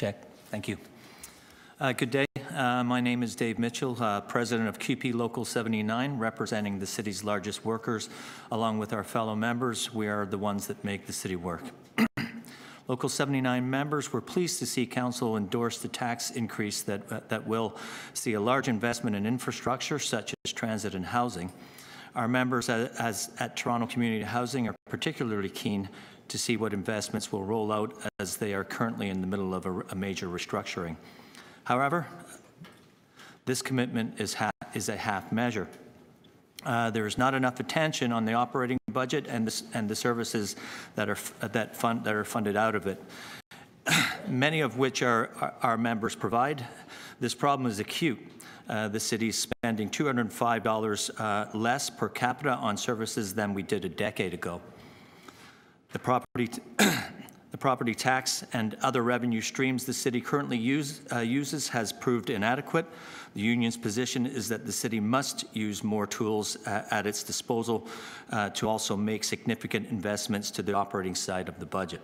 Check. Thank you. Good day. My name is Dave Mitchell, President of CUPE Local 79, representing the city's largest workers. Along with our fellow members, we are the ones that make the city work. Local 79 members were pleased to see Council endorse the tax increase that will see a large investment in infrastructure such as transit and housing. Our members at Toronto Community Housing are particularly keen to see what investments will roll out, as they are currently in the middle of a major restructuring. However, this commitment is a half measure. There is not enough attention on the operating budget and the services that are funded out of it, many of which our members provide. This problem is acute. The city is spending $205 less per capita on services than we did a decade ago. The property tax and other revenue streams the city currently uses has proved inadequate. The union's position is that the city must use more tools at its disposal to also make significant investments to the operating side of the budget.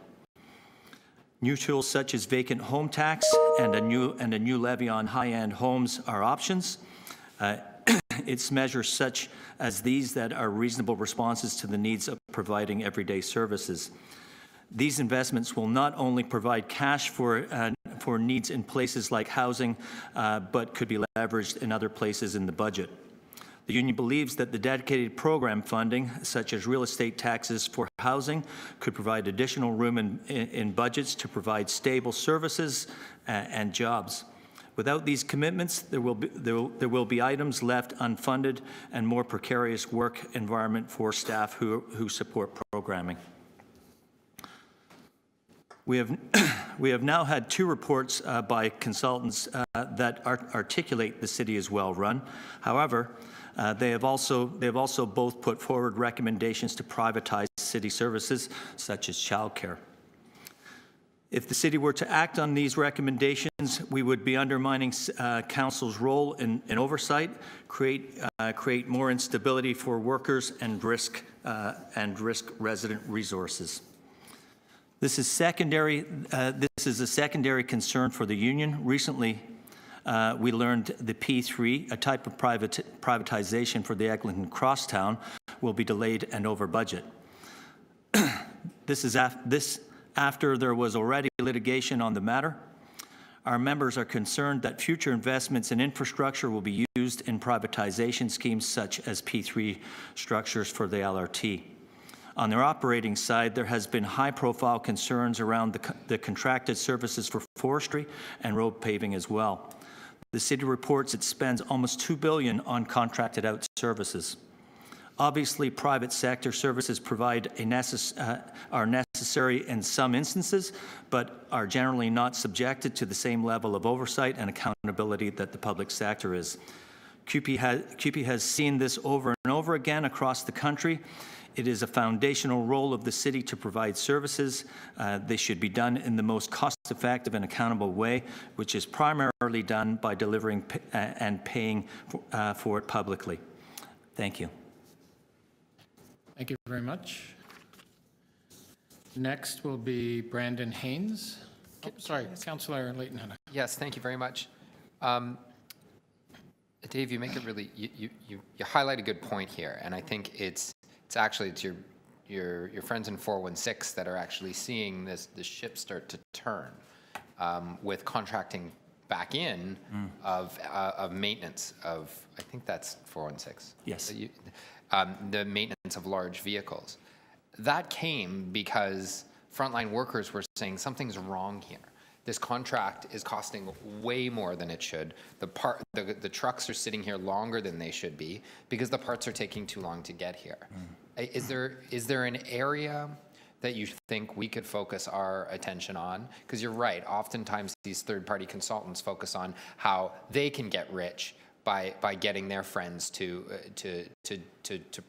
New tools such as vacant home tax and a new levy on high-end homes are options. It's measures such as these that are reasonable responses to the needs of providing everyday services. These investments will not only provide cash for needs in places like housing, but could be leveraged in other places in the budget. The union believes that the dedicated program funding, such as real estate taxes for housing, could provide additional room in budgets to provide stable services and jobs. Without these commitments, there will be items left unfunded and more precarious work environment for staff who support programming. We have now had 2 reports by consultants that articulate the city is well run. However, they have also both put forward recommendations to privatize city services such as childcare. If the city were to act on these recommendations, we would be undermining council's role in oversight, create more instability for workers, and risk resident resources. This is secondary. This is a secondary concern for the union. Recently, we learned the P3, a type of privatization for the Eglinton Crosstown, will be delayed and over budget. This after there was already litigation on the matter. Our members are concerned that future investments in infrastructure will be used in privatization schemes such as P3 structures for the LRT. On their operating side, there has been high-profile concerns around the contracted services for forestry and road paving as well. The city reports it spends almost $2 billion on contracted out services. Obviously, private sector services are necessary in some instances, but are generally not subjected to the same level of oversight and accountability that the public sector is. CUPE has seen this over and over again across the country. It is a foundational role of the city to provide services. They should be done in the most cost-effective and accountable way, which is primarily done by delivering and paying for it publicly. Thank you. Thank you very much. Next will be Brandon Haynes. Oh, sorry, Councillor Leighton. Yes, thank you very much. Dave, you make a really you highlight a good point here, and I think it's your friends in 416 that are actually seeing the ship start to turn with contracting back in of maintenance of, I think that's 416. Yes. The maintenance of large vehicles. That came because frontline workers were saying something's wrong here. This contract is costing way more than it should. The trucks are sitting here longer than they should be because the parts are taking too long to get here. Is there an area that you think we could focus our attention on? Because you're right, oftentimes these third-party consultants focus on how they can get rich by getting their friends to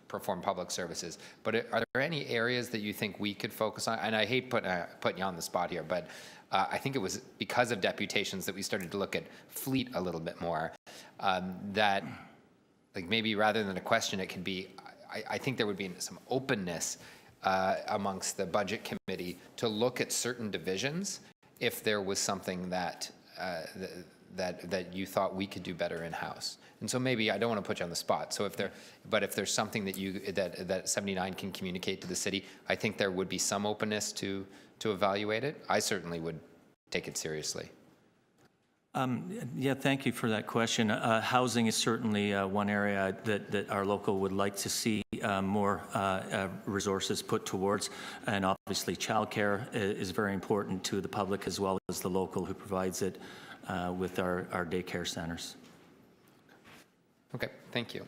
perform public services. But are there any areas that you think we could focus on? And I hate putting you on the spot here, but I think it was because of deputations that we started to look at fleet a little bit more. That, like, maybe rather than a question, it could be, I think there would be some openness amongst the budget committee to look at certain divisions if there was something that that you thought we could do better in-house. And so maybe, I don't want to put you on the spot, so if there's something that that 79 can communicate to the city, I think there would be some openness to evaluate it. I certainly would take it seriously. Yeah, thank you for that question. Housing is certainly one area that our local would like to see more resources put towards, and obviously childcare is very important to the public as well as the local who provides it with our daycare centers. Okay, thank you.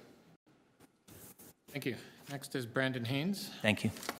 Thank you. Next is Brandon Haynes. Thank you.